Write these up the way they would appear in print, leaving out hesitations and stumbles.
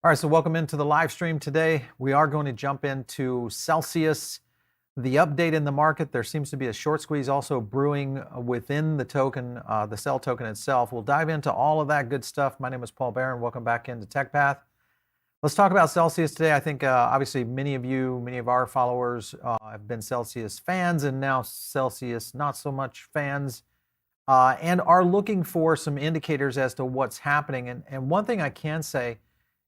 All right, so welcome into the live stream today. We are going to jump into Celsius, the update in the market. There seems to be a short squeeze also brewing within the token, the CEL token itself. We'll dive into all of that good stuff. My name is Paul Barron. Welcome back into TechPath. Let's talk about Celsius today. I think obviously many of our followers have been Celsius fans and now Celsius not so much fans and are looking for some indicators as to what's happening. And one thing I can say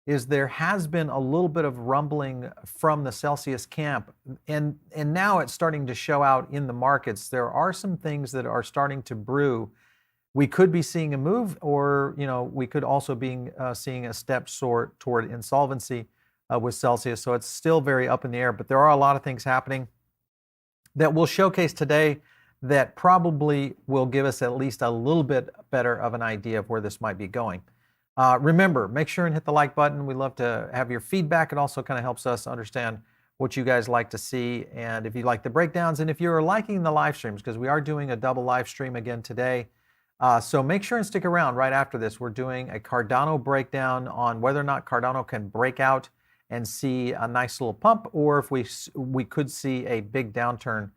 is there has been a little bit of rumbling from the Celsius camp, and now it's starting to show out in the markets. There are some things that are starting to brew. We could be seeing a move, or we could also be seeing a step toward insolvency with Celsius. So it's still very up in the air, but there are a lot of things happening that we'll showcase today that probably will give us at least a little bit better of an idea of where this might be going. Remember, make sure and hit the like button. We love to have your feedback. It also kind of helps us understand what you guys like to see, and if you like the breakdowns, and if you're liking the live streams, because we are doing a double live stream again today. So make sure and stick around right after this. We're doing a Cardano breakdown on whether or not Cardano can break out and see a nice little pump, or if we could see a big downturn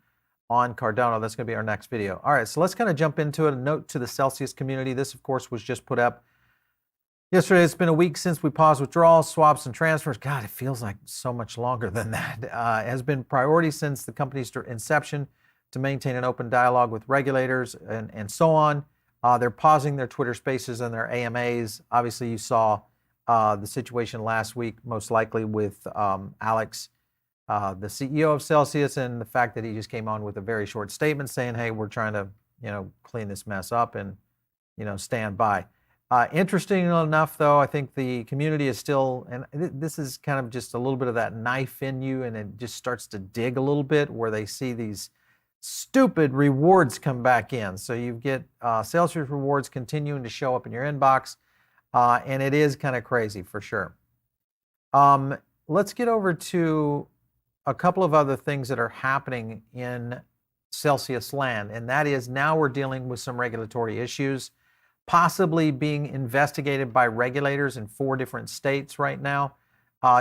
on Cardano. That's going to be our next video. All right, so let's kind of jump into it. A note to the Celsius community. This, of course, was just put up yesterday. It's been a week since we paused withdrawals, swaps, and transfers. God, it feels like so much longer than that. It has been priority since the company's inception to maintain an open dialogue with regulators and so on. They're pausing their Twitter Spaces and their AMAs. Obviously, you saw the situation last week, most likely with Alex, the CEO of Celsius, and the fact that he just came on with a very short statement saying, "Hey, we're trying to, clean this mess up and, stand by." Interesting enough, though, I think the community is still, and this is kind of just a little bit of that knife in you, and it just starts to dig a little bit where they see these stupid rewards come back in. So you get Celsius rewards continuing to show up in your inbox, and it is kind of crazy for sure. Let's get over to a couple of other things that are happening in Celsius land, and that is now we're dealing with some regulatory issues, possibly being investigated by regulators in 4 different states right now.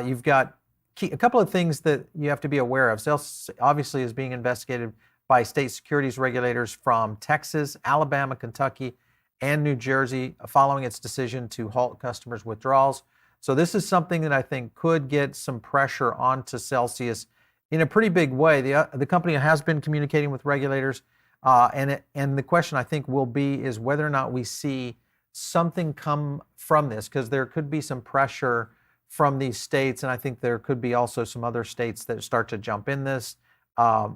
You've got a couple of things that you have to be aware of. Celsius obviously is being investigated by state securities regulators from Texas, Alabama, Kentucky, and New Jersey following its decision to halt customers' withdrawals. So this is something that I think could get some pressure onto Celsius in a pretty big way. The company has been communicating with regulators, and the question I think will be is whether or not we see something come from this, because there could be some pressure from these states, and I think there could be also some other states that start to jump in this.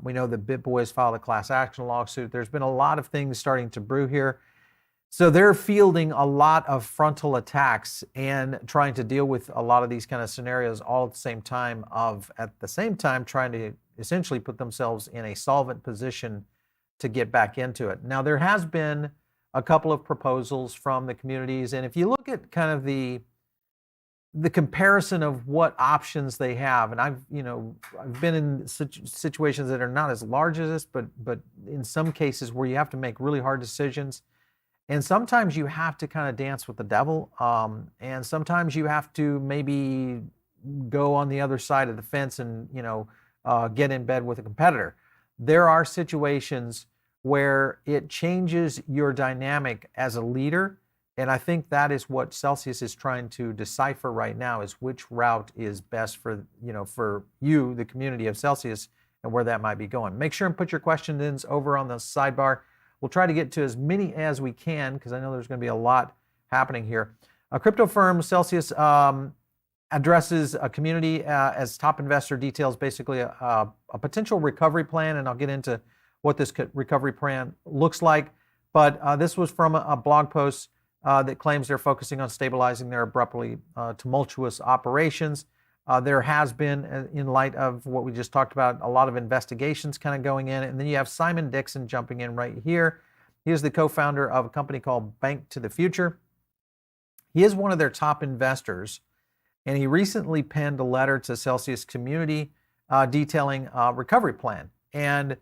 We know the BitBoys filed a class action lawsuit. There's been a lot of things starting to brew here. So they're fielding a lot of frontal attacks and trying to deal with a lot of these kind of scenarios all at the same time trying to essentially put themselves in a solvent position to get back into it. Now, there has been a couple of proposals from the communities, and if you look at kind of the comparison of what options they have, and I've been in situations that are not as large as this, but in some cases where you have to make really hard decisions, and sometimes you have to kind of dance with the devil, and sometimes you have to maybe go on the other side of the fence and get in bed with a competitor. There are situations where it changes your dynamic as a leader. And I think that is what Celsius is trying to decipher right now, is which route is best for you, the community of Celsius, and where that might be going. Make sure and put your questions in over on the sidebar. We'll try to get to as many as we can, because I know there's going to be a lot happening here. A crypto firm, Celsius, addresses a community as top investor, details basically a potential recovery plan, and I'll get into what this recovery plan looks like. But this was from a blog post that claims they're focusing on stabilizing their abruptly tumultuous operations. There has been, in light of what we just talked about, a lot of investigations kind of going in. And then you have Simon Dixon jumping in right here. He is the co-founder of a company called Bank to the Future. He is one of their top investors, and he recently penned a letter to Celsius community detailing a recovery plan. And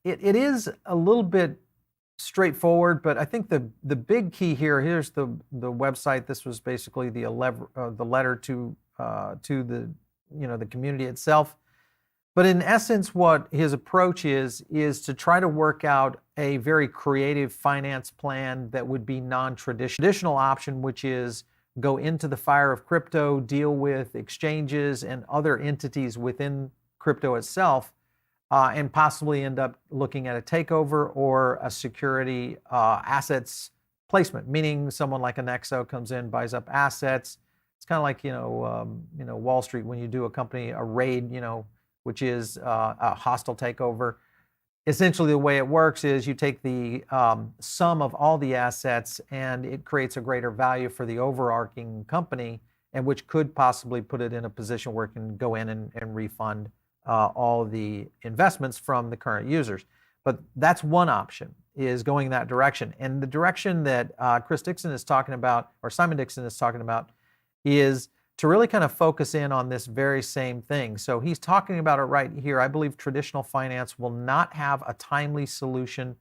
it is a little bit straightforward, but I think the big key here, here's the website. This was basically the letter to the the community itself. But in essence, what his approach is to try to work out a very creative finance plan that would be non-traditional option, which is go into the fire of crypto, deal with exchanges and other entities within crypto itself, and possibly end up looking at a takeover or a security assets placement, meaning someone like a Nexo comes in, buys up assets. It's kind of like Wall Street when you do a raid, which is a hostile takeover. Essentially, the way it works is you take the sum of all the assets, and it creates a greater value for the overarching company, and which could possibly put it in a position where it can go in and refund all the investments from the current users. But that's one option, is going that direction. And the direction that Chris Dixon is talking about, or Simon Dixon is talking about, is to really kind of focus in on this very same thing. So he's talking about it right here. I believe traditional finance will not have a timely solution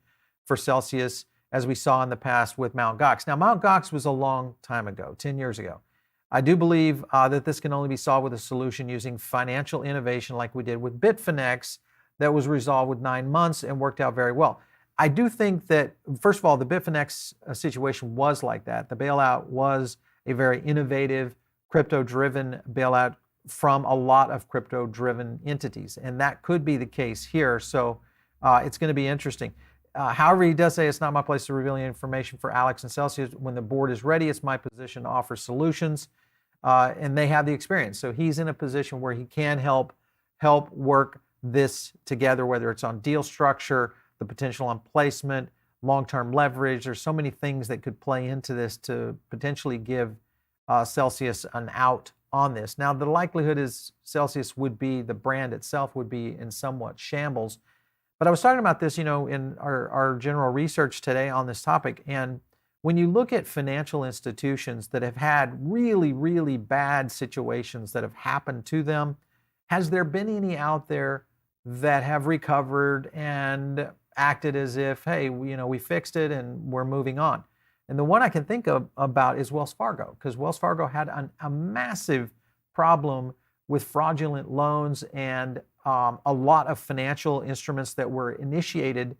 for Celsius, as we saw in the past with Mt. Gox. Now, Mt. Gox was a long time ago, 10 years ago. I do believe that this can only be solved with a solution using financial innovation like we did with Bitfinex, that was resolved with 9 months and worked out very well. I do think that, first of all, the Bitfinex situation was like that. The bailout was a very innovative, crypto-driven bailout from a lot of crypto-driven entities, and that could be the case here. So it's going to be interesting. However, he does say it's not my place to reveal any information for Alex and Celsius. When the board is ready, it's my position to offer solutions, and they have the experience. So he's in a position where he can help work this together, whether it's on deal structure, the potential on placement, long-term leverage. There's so many things that could play into this to potentially give Celsius an out on this. Now, the likelihood is Celsius would be, the brand itself would be in somewhat shambles. But I was talking about this, in our general research today on this topic. And when you look at financial institutions that have had really, really bad situations that have happened to them, has there been any out there that have recovered and acted as if, hey, we fixed it and we're moving on? And the one I can think about is Wells Fargo, because Wells Fargo had a massive problem with fraudulent loans and a lot of financial instruments that were initiated.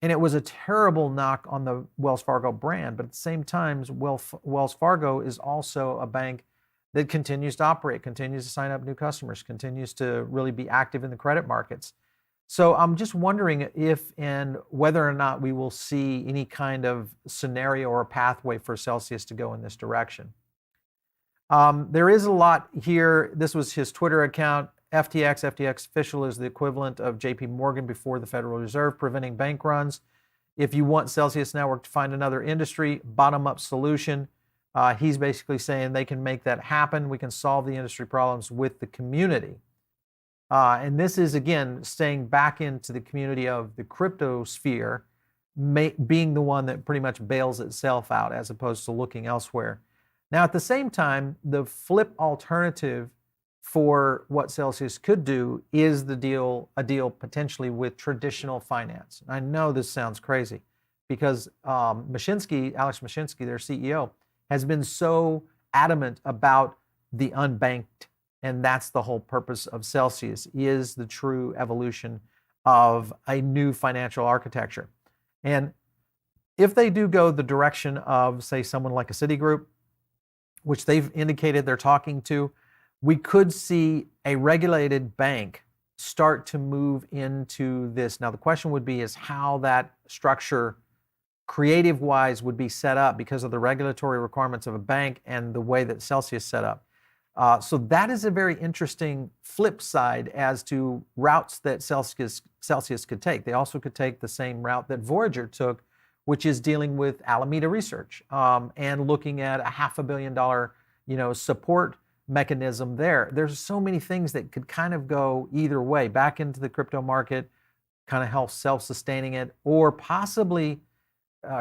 And it was a terrible knock on the Wells Fargo brand. But at the same time, Wells Fargo is also a bank that continues to operate, continues to sign up new customers, continues to really be active in the credit markets. So I'm just wondering if and whether or not we will see any kind of scenario or pathway for Celsius to go in this direction. There is a lot here. This was his Twitter account. FTX official is the equivalent of JP Morgan before the Federal Reserve, preventing bank runs. If you want Celsius Network to find another industry, bottom-up solution, he's basically saying they can make that happen. We can solve the industry problems with the community. And this is, again, staying back into the community of the crypto sphere, being the one that pretty much bails itself out as opposed to looking elsewhere. Now, at the same time, the flip alternative for what Celsius could do is a deal potentially with traditional finance. I know this sounds crazy because Alex Mashinsky, their CEO, has been so adamant about the unbanked. And that's the whole purpose of Celsius, is the true evolution of a new financial architecture. And if they do go the direction of, say, someone like a Citigroup, which they've indicated they're talking to, we could see a regulated bank start to move into this. Now, the question would be is how that structure, creative-wise, would be set up because of the regulatory requirements of a bank and the way that Celsius set up. So that is a very interesting flip side as to routes that Celsius could take. They also could take the same route that Voyager took, which is dealing with Alameda Research and looking at a $500 million, support mechanism there. There's so many things that could kind of go either way, back into the crypto market, kind of help self-sustaining it, or possibly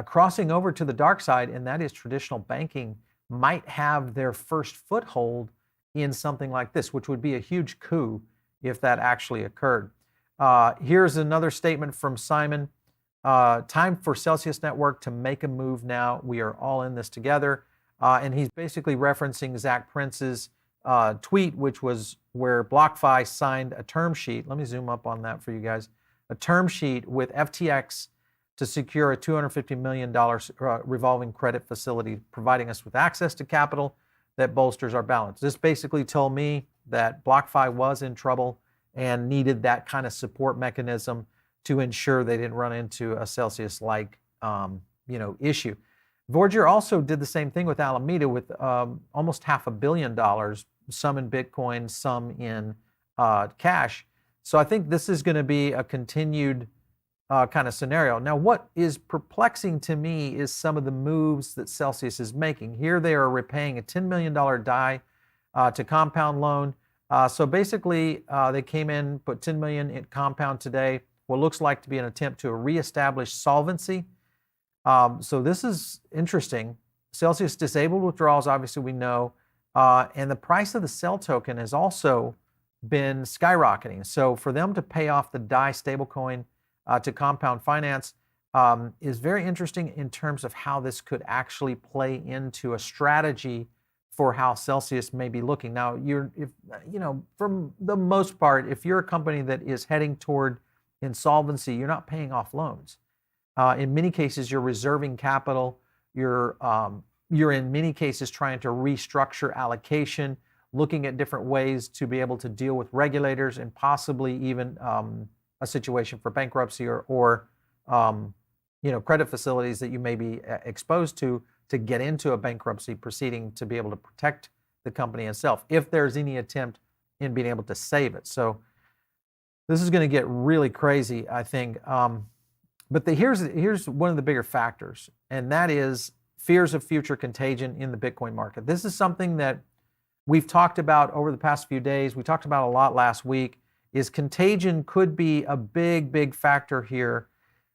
crossing over to the dark side, and that is traditional banking might have their first foothold in something like this, which would be a huge coup if that actually occurred. Here's another statement from Simon. time for Celsius Network to make a move now. We are all in this together. And he's basically referencing Zach Prince's tweet, which was where BlockFi signed a term sheet. Let me zoom up on that for you guys. A term sheet with FTX to secure a $250 million revolving credit facility, providing us with access to capital that bolsters our balance. This basically told me that BlockFi was in trouble and needed that kind of support mechanism to ensure they didn't run into a Celsius-like issue. Voyager also did the same thing with Alameda with almost $500 million, some in Bitcoin, some in cash. So I think this is going to be a continued kind of scenario. Now, what is perplexing to me is some of the moves that Celsius is making. Here they are repaying a $10 million DAI to Compound loan. So basically, they came in, put $10 million in Compound today, what looks like to be an attempt to reestablish solvency. So this is interesting. Celsius disabled withdrawals, obviously we know, and the price of the CEL token has also been skyrocketing. So for them to pay off the DAI stablecoin to Compound Finance is very interesting in terms of how this could actually play into a strategy for how Celsius may be looking. Now, from the most part, if you're a company that is heading toward insolvency, you're not paying off loans. In many cases, you're reserving capital. You're in many cases trying to restructure allocation, looking at different ways to be able to deal with regulators and possibly even a situation for bankruptcy or credit facilities that you may be exposed to get into a bankruptcy proceeding to be able to protect the company itself if there's any attempt in being able to save it. So this is going to get really crazy, I think. But here's one of the bigger factors, and that is fears of future contagion in the Bitcoin market. This is something that we've talked about over the past few days. We talked about a lot last week. Is contagion could be a big factor here,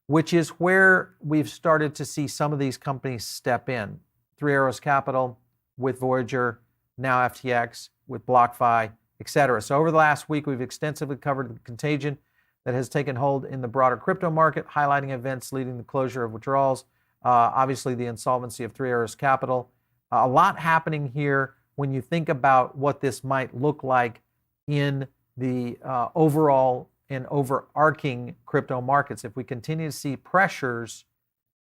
which is where we've started to see some of these companies step in. Three Arrows Capital with Voyager, now FTX with BlockFi, etc. So over the last week, we've extensively covered the contagion that has taken hold in the broader crypto market, highlighting events leading to the closure of withdrawals, obviously the insolvency of Three Arrows Capital. A lot happening here when you think about what this might look like in the overall and overarching crypto markets. If we continue to see pressures,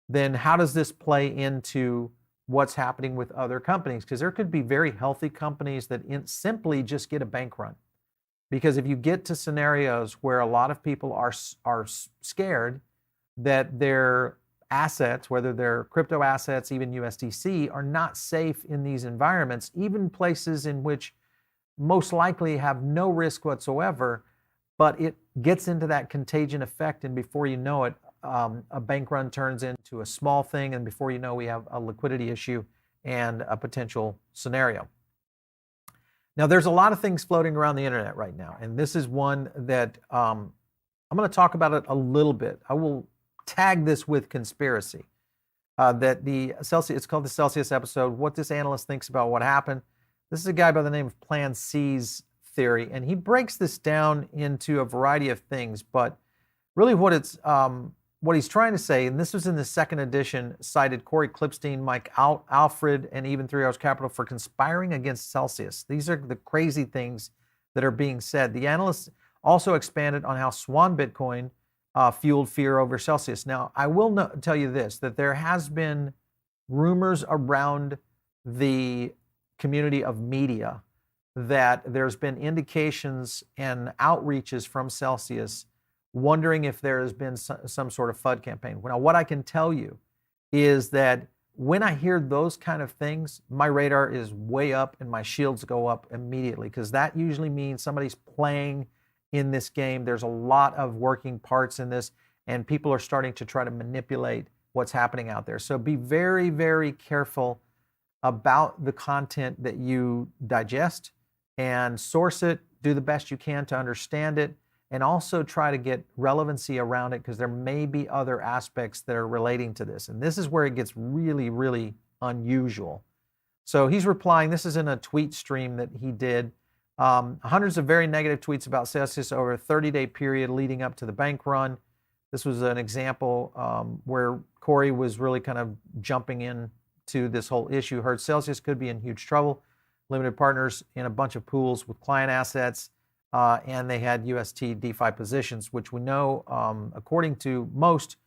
then how does this play into what's happening with other companies? Because there could be very healthy companies that simply just get a bank run. Because if you get to scenarios where a lot of people are scared that their assets, whether they're crypto assets, even USDC, are not safe in these environments, even places in which most likely have no risk whatsoever, but it gets into that contagion effect, and before you know it, a bank run turns into a small thing, and before you know, we have a liquidity issue and a potential scenario. Now, there's a lot of things floating around the internet right now, and this is one that I'm going to talk about it a little bit. I will tag this with conspiracy. It's called the Celsius episode, what this analyst thinks about what happened. This is a guy by the name of PlanC's theory, and he breaks this down into a variety of things, but really what he's trying to say, and this was in the second edition, cited Corey Klippstein, Mike Alfred, and even Three Arrows Capital for conspiring against Celsius. These are the crazy things that are being said. The analysts also expanded on how Swan Bitcoin fueled fear over Celsius. Now, I will tell you this, that there has been rumors around the community of media that there's been indications and outreaches from Celsius wondering if there has been some sort of FUD campaign. Now, what I can tell you is that when I hear those kind of things, my radar is way up and my shields go up immediately, because that usually means somebody's playing in this game. There's a lot of working parts in this, and people are starting to try to manipulate what's happening out there. So be very, very careful about the content that you digest, and source it, do the best you can to understand it, and also try to get relevancy around it, because there may be other aspects that are relating to this. And this is where it gets really, really unusual. So he's replying, this is in a tweet stream that he did, hundreds of very negative tweets about Celsius over a 30-day period leading up to the bank run. This was an example where Corey was really kind of jumping in to this whole issue. Heard Celsius could be in huge trouble. Limited partners in a bunch of pools with client assets, and they had UST DeFi positions, which we know, according to most,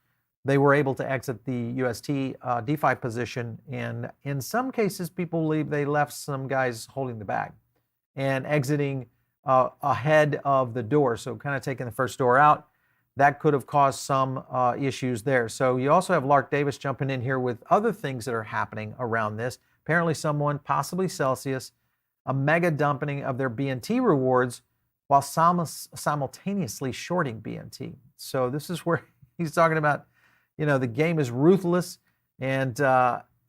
they were able to exit the UST DeFi position. And in some cases, people believe they left some guys holding the bag and exiting ahead of the door. So kind of taking the first door out. That could have caused some issues there. So you also have Lark Davis jumping in here with other things that are happening around this. Apparently someone, possibly Celsius, a mega dumping of their BNT rewards while simultaneously shorting BNT. So this is where he's talking about, the game is ruthless. And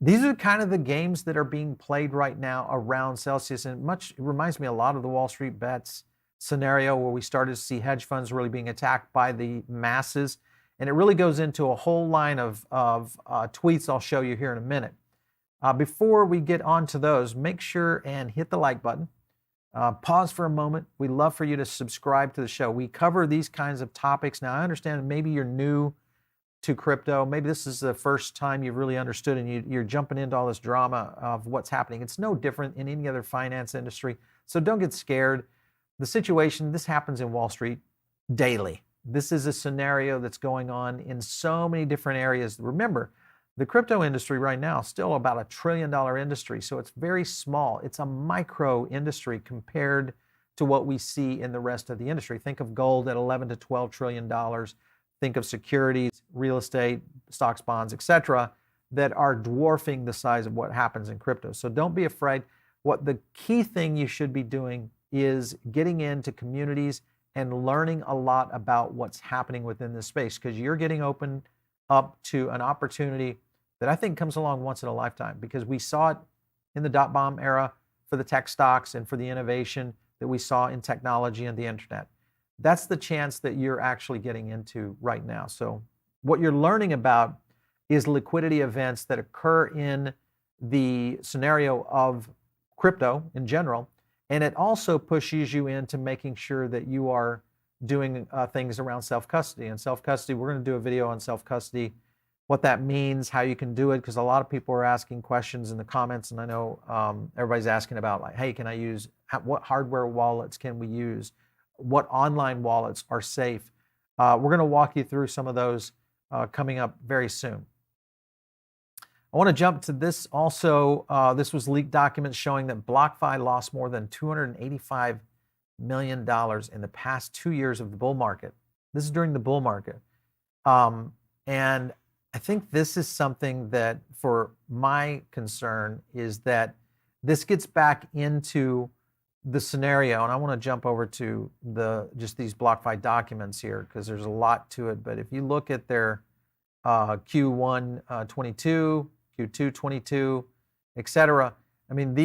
these are kind of the games that are being played right now around Celsius. And it reminds me a lot of the wallsteetbets scenario where we started to see hedge funds really being attacked by the masses. And it really goes into a whole line of tweets I'll show you here in a minute. Before we get on to those, make sure and hit the like button. Pause for a moment. We'd love for you to subscribe to the show. We cover these kinds of topics. Now, I understand maybe you're new to crypto. Maybe this is the first time you've really understood and you're jumping into all this drama of what's happening. It's no different in any other finance industry. So don't get scared. The situation, this happens in Wall Street daily. This is a scenario that's going on in so many different areas. Remember, the crypto industry right now is still about $1 trillion industry, so it's very small. It's a micro industry compared to what we see in the rest of the industry. Think of gold at $11 to $12 trillion. Think of securities, real estate, stocks, bonds, etc., that are dwarfing the size of what happens in crypto. So don't be afraid. What the key thing you should be doing is getting into communities and learning a lot about what's happening within this space, because you're getting open up to an opportunity that I think comes along once in a lifetime, because we saw it in the dot-bomb era for the tech stocks and for the innovation that we saw in technology and the internet. That's the chance that you're actually getting into right now. So what you're learning about is liquidity events that occur in the scenario of crypto in general. And it also pushes you into making sure that you are doing things around self-custody. And self-custody, we're going to do a video on self-custody, what that means, how you can do it, because a lot of people are asking questions in the comments. And I know everybody's asking about, like, hey, can I use, what hardware wallets can we use? What online wallets are safe? We're going to walk you through some of those coming up very soon. I want to jump to this also. This was leaked documents showing that BlockFi lost more than $285 million in the past 2 years of the bull market. This is during the bull market. And I think this is something that, for my concern, is that this gets back into the scenario, and I want to jump over to just these BlockFi documents here, because there's a lot to it. But if you look at their Q1 22, Q2 22, etc., I mean,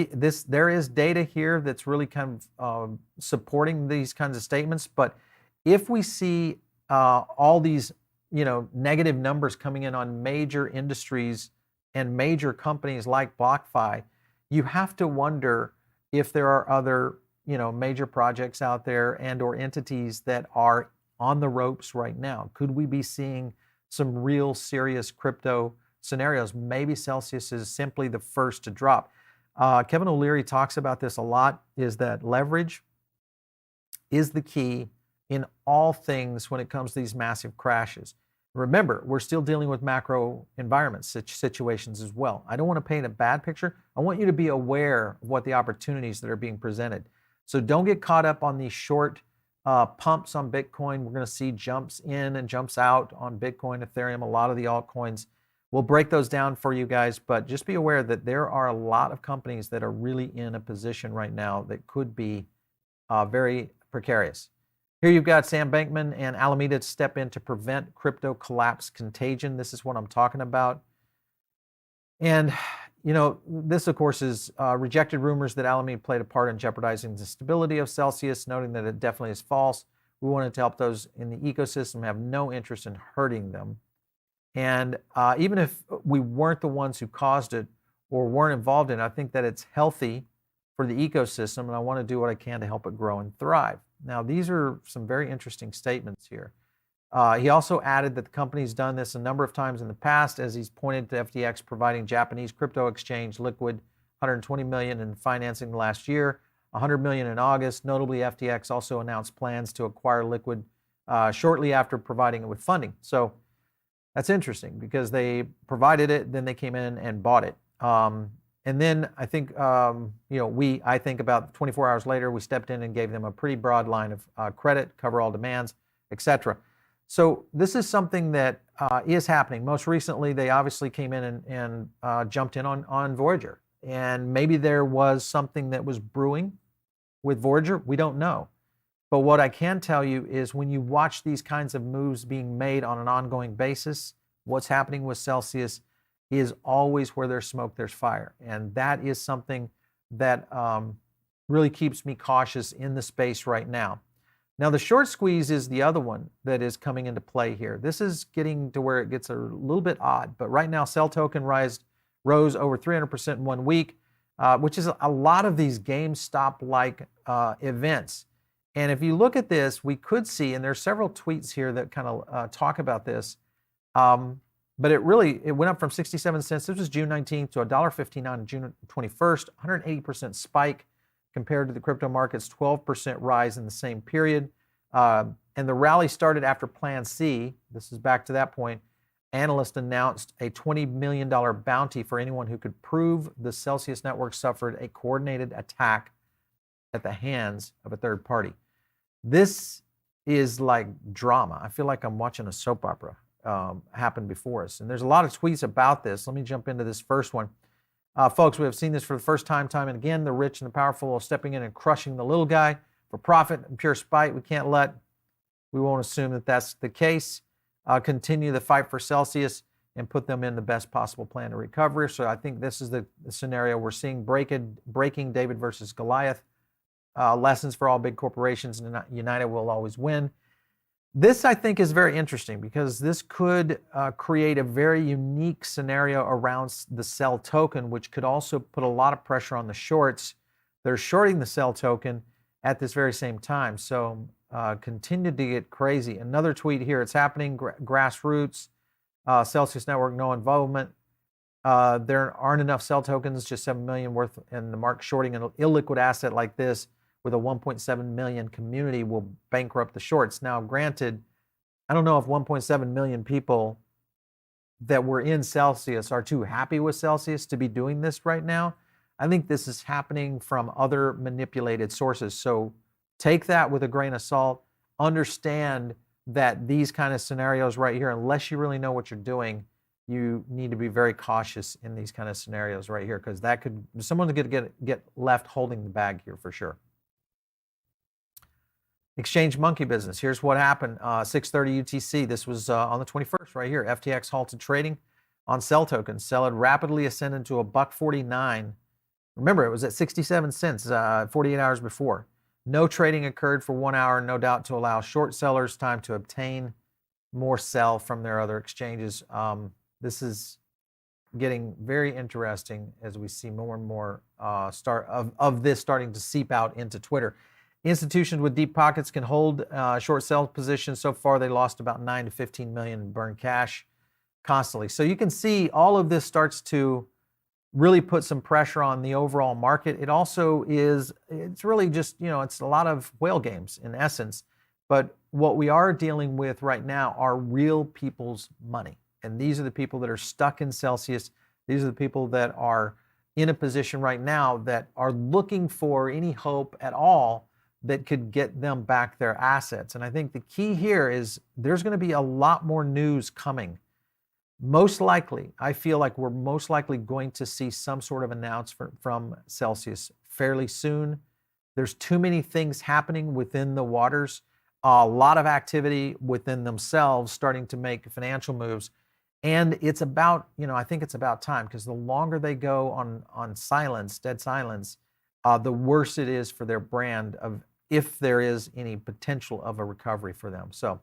there is data here that's really kind of supporting these kinds of statements. But if we see all these negative numbers coming in on major industries and major companies like BlockFi, you have to wonder if there are other, major projects out there and or entities that are on the ropes right now. Could we be seeing some real serious crypto scenarios? Maybe Celsius is simply the first to drop. Kevin O'Leary talks about this a lot, is that leverage is the key in all things when it comes to these massive crashes. Remember, we're still dealing with macro environment situations as well. I don't want to paint a bad picture. I want you to be aware of what the opportunities that are being presented. So don't get caught up on these short pumps on Bitcoin. We're going to see jumps in and jumps out on Bitcoin, Ethereum, a lot of the altcoins. We'll break those down for you guys, but just be aware that there are a lot of companies that are really in a position right now that could be very precarious. Here you've got Sam Bankman and Alameda to step in to prevent crypto collapse contagion. This is what I'm talking about. And, this, of course, is rejected rumors that Alameda played a part in jeopardizing the stability of Celsius, noting that it definitely is false. We wanted to help those in the ecosystem, have no interest in hurting them. And even if we weren't the ones who caused it or weren't involved in it, I think that it's healthy for the ecosystem, and I want to do what I can to help it grow and thrive. Now, these are some very interesting statements here. He also added that the company's done this a number of times in the past, as he's pointed to FTX providing Japanese crypto exchange Liquid 120 million in financing last year, 100 million in August. Notably, FTX also announced plans to acquire Liquid shortly after providing it with funding. So that's interesting because they provided it, then they came in and bought it. And then I think, I think about 24 hours later, we stepped in and gave them a pretty broad line of credit, cover all demands, etc. So this is something that is happening. Most recently, they obviously came in and jumped in on Voyager. And maybe there was something that was brewing with Voyager. We don't know. But what I can tell you is when you watch these kinds of moves being made on an ongoing basis, what's happening with Celsius is always where there's smoke, there's fire. And that is something that really keeps me cautious in the space right now. Now, the short squeeze is the other one that is coming into play here. This is getting to where it gets a little bit odd. But right now, CEL token rose over 300% in 1 week, which is a lot of these GameStop-like events. And if you look at this, we could see, and there's several tweets here that kind of talk about this, but it went up from 67 cents, this was June 19th, to $1.59 on June 21st, 180% spike compared to the crypto market's 12% rise in the same period. And the rally started after PlanC. This is back to that point. Analyst announced a $20 million bounty for anyone who could prove the Celsius network suffered a coordinated attack at the hands of a third party. This is like drama. I feel like I'm watching a soap opera happen before us. And there's a lot of tweets about this. Let me jump into this first one. Folks, we have seen this for the first time and again. The rich and the powerful are stepping in and crushing the little guy for profit and pure spite. We won't assume that that's the case. Continue the fight for Celsius and put them in the best possible plan of recovery. So I think this is the scenario we're seeing, breaking David versus Goliath. Lessons for all big corporations, and United will always win. This, I think, is very interesting because this could create a very unique scenario around the CEL token, which could also put a lot of pressure on the shorts. They're shorting the CEL token at this very same time. So continue to get crazy. Another tweet here, it's happening, grassroots, Celsius Network, no involvement. There aren't enough CEL tokens, just 7 million worth in the market. Shorting an illiquid asset like this with a 1.7 million community will bankrupt the shorts. Now, granted, I don't know if 1.7 million people that were in Celsius are too happy with Celsius to be doing this right now. I think this is happening from other manipulated sources. So take that with a grain of salt. Understand that these kind of scenarios right here, unless you really know what you're doing, you need to be very cautious in these kind of scenarios right here, because someone's going to get left holding the bag here for sure. Exchange monkey business. Here's what happened. 6:30 UTC. This was on the 21st right here. FTX halted trading on CEL tokens. CEL had rapidly ascended to $1.49. Remember, it was at 67 cents 48 hours before. No trading occurred for 1 hour, no doubt to allow short sellers time to obtain more CEL from their other exchanges. This is getting very interesting as we see more and more of this starting to seep out into Twitter. Institutions with deep pockets can hold short sell positions. So far, they lost about 9 to 15 million in burn cash constantly. So you can see all of this starts to really put some pressure on the overall market. It also it's really just, it's a lot of whale games in essence. But what we are dealing with right now are real people's money. And these are the people that are stuck in Celsius. These are the people that are in a position right now that are looking for any hope at all that could get them back their assets. And I think the key here is there's going to be a lot more news coming. Most likely, I feel like we're most likely going to see some sort of announcement from Celsius fairly soon. There's too many things happening within the waters, a lot of activity within themselves starting to make financial moves. And it's about, I think it's about time, because the longer they go on silence, dead silence, the worse it is for their brand, if there is any potential of a recovery for them. So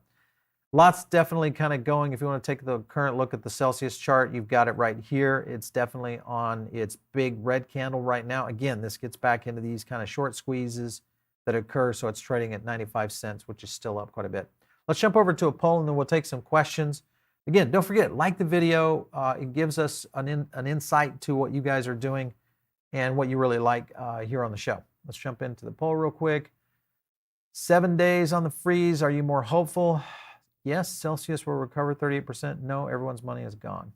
lots definitely kind of going. If you want to take the current look at the Celsius chart, you've got it right here. It's definitely on its big red candle right now. Again, this gets back into these kind of short squeezes that occur. So it's trading at 95 cents, which is still up quite a bit. Let's jump over to a poll and then we'll take some questions. Again, don't forget, like the video. It gives us an insight to what you guys are doing and what you really like here on the show. Let's jump into the poll real quick. 7 days on the freeze. Are you more hopeful? Yes, Celsius will recover 38%. No, everyone's money is gone.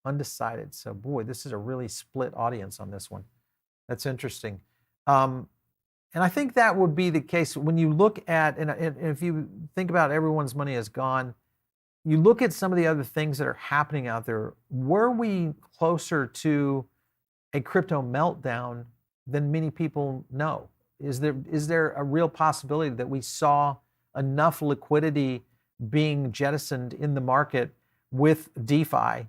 Undecided. So, boy, this is a really split audience on this one. That's interesting. And I think that would be the case when you look at, and if you think about everyone's money is gone, you look at some of the other things that are happening out there. Were we closer to a crypto meltdown than many people know? Is there a real possibility that we saw enough liquidity being jettisoned in the market with DeFi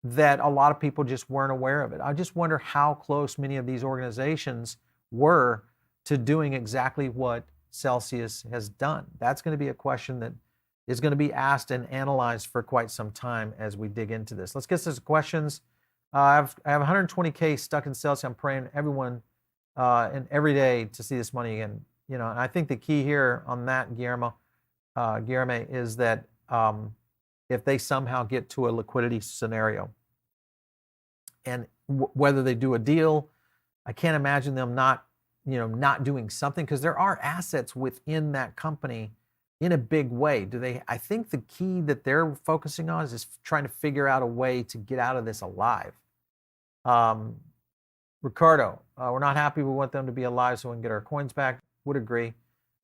that a lot of people just weren't aware of it? I just wonder how close many of these organizations were to doing exactly what Celsius has done. That's going to be a question that is going to be asked and analyzed for quite some time as we dig into this. Let's get to some questions. I have 120K stuck in Celsius. I'm praying everyone and every day to see this money again. And I think the key here on that, Guillermo, is that if they somehow get to a liquidity scenario, and whether they do a deal, I can't imagine them not doing something, because there are assets within that company in a big way. I think the key that they're focusing on is trying to figure out a way to get out of this alive. Ricardo, we're not happy. We want them to be alive so we can get our coins back. Would agree.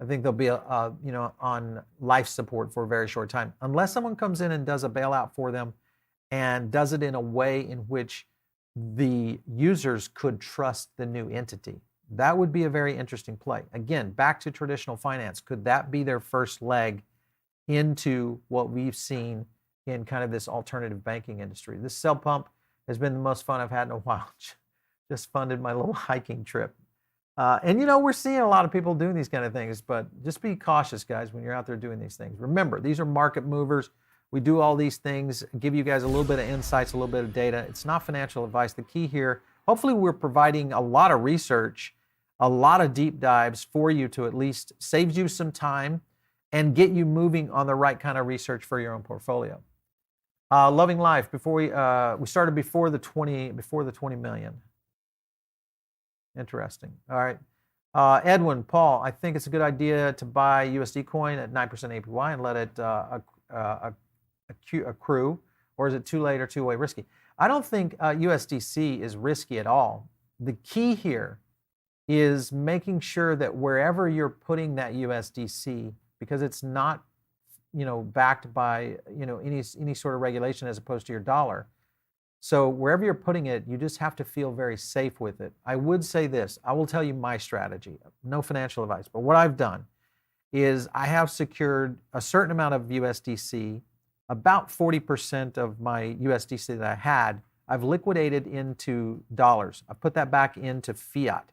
I think they'll be, on life support for a very short time, unless someone comes in and does a bailout for them and does it in a way in which the users could trust the new entity. That would be a very interesting play. Again, back to traditional finance. Could that be their first leg into what we've seen in kind of this alternative banking industry? This CEL pump has been the most fun I've had in a while. Just funded my little hiking trip. And we're seeing a lot of people doing these kind of things, but just be cautious, guys, when you're out there doing these things. Remember, these are market movers. We do all these things, give you guys a little bit of insights, a little bit of data. It's not financial advice. The key here, hopefully we're providing a lot of research, a lot of deep dives for you to at least save you some time and get you moving on the right kind of research for your own portfolio. Loving life. Before we started before the 20 million. Interesting. All right. Edwin, Paul, I think it's a good idea to buy USD coin at 9% APY and let it accrue, or is it too late or too way risky? I don't think USDC is risky at all. The key here is making sure that wherever you're putting that USDC, because it's not, backed by, any sort of regulation as opposed to your dollar. So wherever you're putting it, you just have to feel very safe with it. I would say this, I will tell you my strategy, no financial advice, but what I've done is I have secured a certain amount of USDC, about 40% of my USDC that I had, I've liquidated into dollars. I put that back into fiat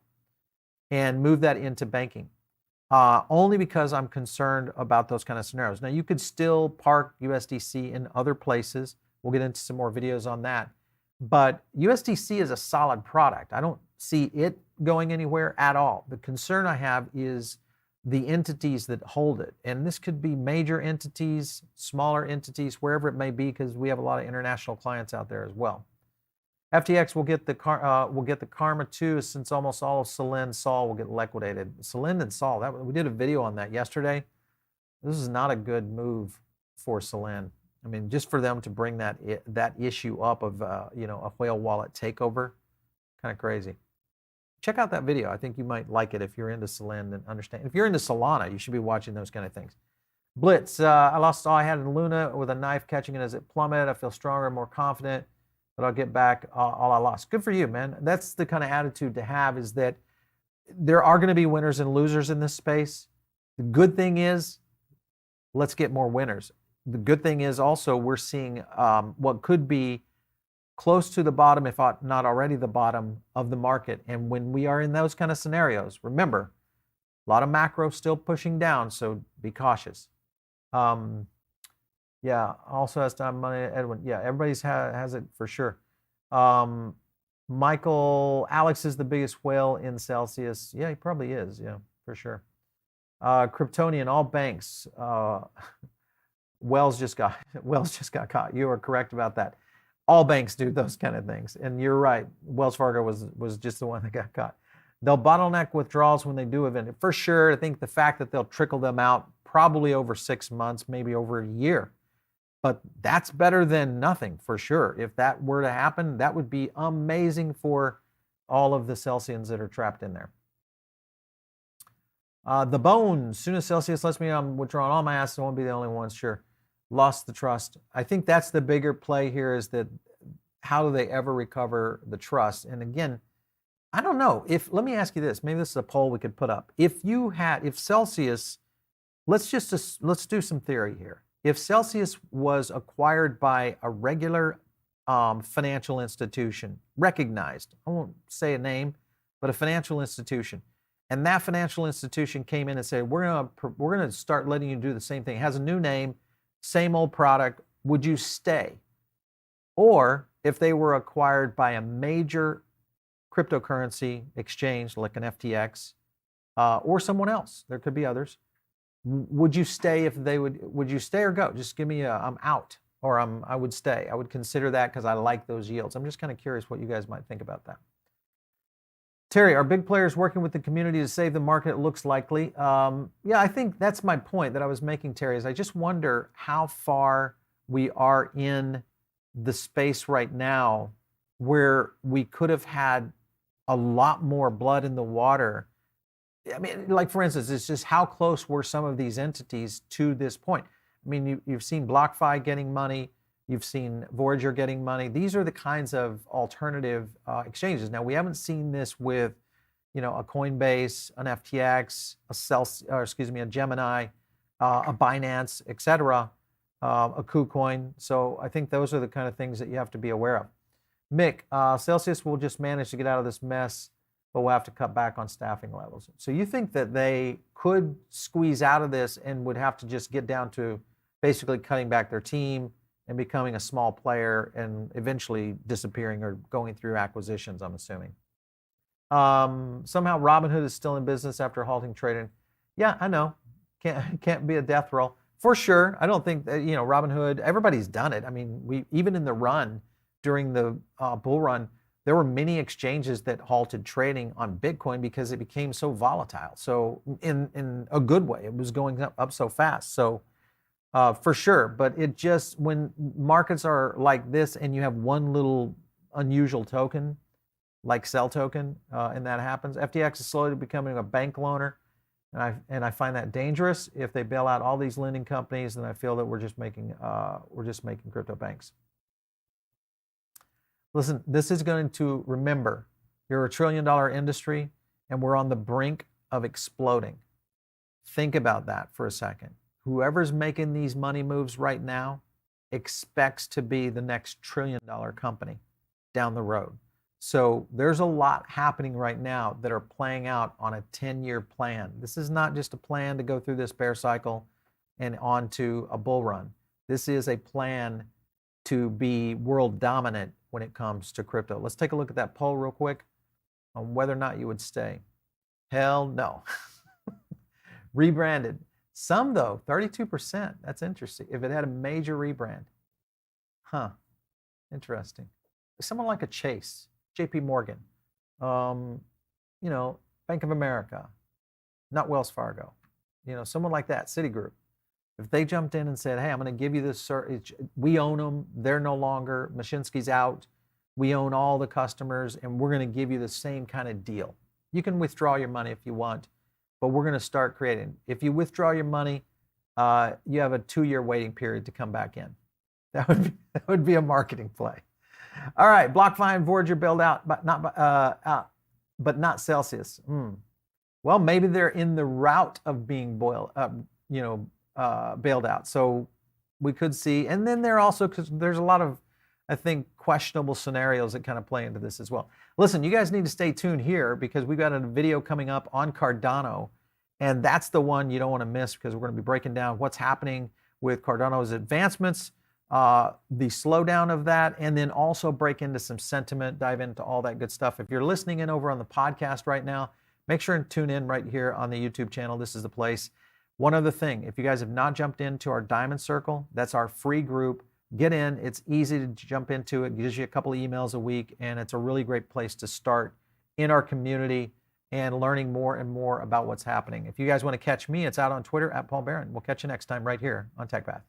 and moved that into banking, only because I'm concerned about those kind of scenarios. Now, you could still park USDC in other places. We'll get into some more videos on that. But USDC is a solid product. I don't see it going anywhere at all. The concern I have is the entities that hold it. And this could be major entities, smaller entities, wherever it may be, because we have a lot of international clients out there as well. FTX will get the karma too, since almost all of Selene, Sol will get liquidated. Selene and Sol, we did a video on that yesterday. This is not a good move for Selene. I mean, just for them to bring that issue up of a whale wallet takeover, kind of crazy. Check out that video. I think you might like it if you're into Selene and understand. If you're into Solana, you should be watching those kind of things. Blitz, I lost all I had in Luna with a knife, catching it as it plummeted. I feel stronger, more confident, but I'll get back all I lost. Good for you, man. That's the kind of attitude to have, is that there are going to be winners and losers in this space. The good thing is, let's get more winners. The good thing is also we're seeing what could be close to the bottom, if not already the bottom of the market. And when we are in those kind of scenarios, remember, a lot of macro still pushing down, so be cautious. Yeah, also has time money, Edwin. Yeah, everybody's has it for sure. Michael, Alex is the biggest whale in Celsius. Yeah, he probably is. Yeah, for sure. Kryptonian, all banks. Wells just got caught. You are correct about that. All banks do those kind of things, and you're right. Wells Fargo was just the one that got caught. They'll bottleneck withdrawals when they do event. For sure, I think the fact that they'll trickle them out probably over 6 months, maybe over a year. But that's better than nothing, for sure. If that were to happen, that would be amazing for all of the Celsians that are trapped in there. The bones, soon as Celsius lets me know I'm withdrawing all my assets, I won't be the only one, sure. Lost the trust. I think that's the bigger play here, is that how do they ever recover the trust? And again, I don't know. Let me ask you this, maybe this is a poll we could put up. If Celsius, let's do some theory here. If Celsius was acquired by a regular financial institution, recognized, I won't say a name, but a financial institution, and that financial institution came in and said, we're gonna start letting you do the same thing. It has a new name, same old product, would you stay? Or if they were acquired by a major cryptocurrency exchange like an FTX or someone else, there could be others, would you stay would you stay or go? Just give me I'm out, or I would stay. I would consider that because I like those yields. I'm just kind of curious what you guys might think about that. Terry, are big players working with the community to save the market? It looks likely. Yeah, I think that's my point that I was making, Terry, is I just wonder how far we are in the space right now where we could have had a lot more blood in the water. I mean, like for instance, it's just how close were some of these entities to this point? I mean, you've seen BlockFi getting money. You've seen Voyager getting money. These are the kinds of alternative exchanges. Now, we haven't seen this with, a Coinbase, an FTX, a Gemini, a Binance, etc., a KuCoin. So I think those are the kind of things that you have to be aware of. Mick, Celsius will just manage to get out of this mess, but we'll have to cut back on staffing levels. So you think that they could squeeze out of this and would have to just get down to basically cutting back their team and becoming a small player and eventually disappearing or going through acquisitions, I'm assuming. Somehow Robinhood is still in business after halting trading. Yeah, I know. Can't be a death roll. For sure. I don't think that, Robinhood, everybody's done it. I mean, even in the run, during the bull run, there were many exchanges that halted trading on Bitcoin because it became so volatile. So in a good way, it was going up so fast. So for sure, but it just, when markets are like this and you have one little unusual token, like CEL token, and that happens, FTX is slowly becoming a bank loaner, and I find that dangerous. If they bail out all these lending companies, then I feel that we're just making crypto banks. Listen, this is going to, remember, you're a $1 trillion industry, and we're on the brink of exploding. Think about that for a second. Whoever's making these money moves right now expects to be the next $1 trillion company down the road. So there's a lot happening right now that are playing out on a 10-year plan. This is not just a plan to go through this bear cycle and onto a bull run. This is a plan to be world dominant when it comes to crypto. Let's take a look at that poll real quick on whether or not you would stay. Hell no. Rebranded. Some though, 32%. That's interesting. If it had a major rebrand. Huh. Interesting. Someone like a Chase, JP Morgan, Bank of America, not Wells Fargo, someone like that, Citigroup. If they jumped in and said, hey, I'm going to give you this, we own them, they're no longer, Mashinsky's out, we own all the customers, and we're going to give you the same kind of deal. You can withdraw your money if you want, but we're going to start creating. If you withdraw your money, you have a 2-year waiting period to come back in. That would be a marketing play. All right, BlockFi and Voyager bailed out, but not Celsius. Well, maybe they're in the route of being bailed out. So we could see, and then there also, because there's a lot of, I think, questionable scenarios that kind of play into this as well. Listen, you guys need to stay tuned here because we've got a video coming up on Cardano, and that's the one you don't want to miss because we're going to be breaking down what's happening with Cardano's advancements, the slowdown of that, and then also break into some sentiment, dive into all that good stuff. If you're listening in over on the podcast right now, make sure and tune in right here on the YouTube channel. This is the place. One other thing, if you guys have not jumped into our Diamond Circle, that's our free group. Get in. It's easy to jump into. It gives you a couple of emails a week, and it's a really great place to start in our community and learning more and more about what's happening. If you guys want to catch me, it's out on Twitter at Paul Barron. We'll catch you next time right here on TechPath.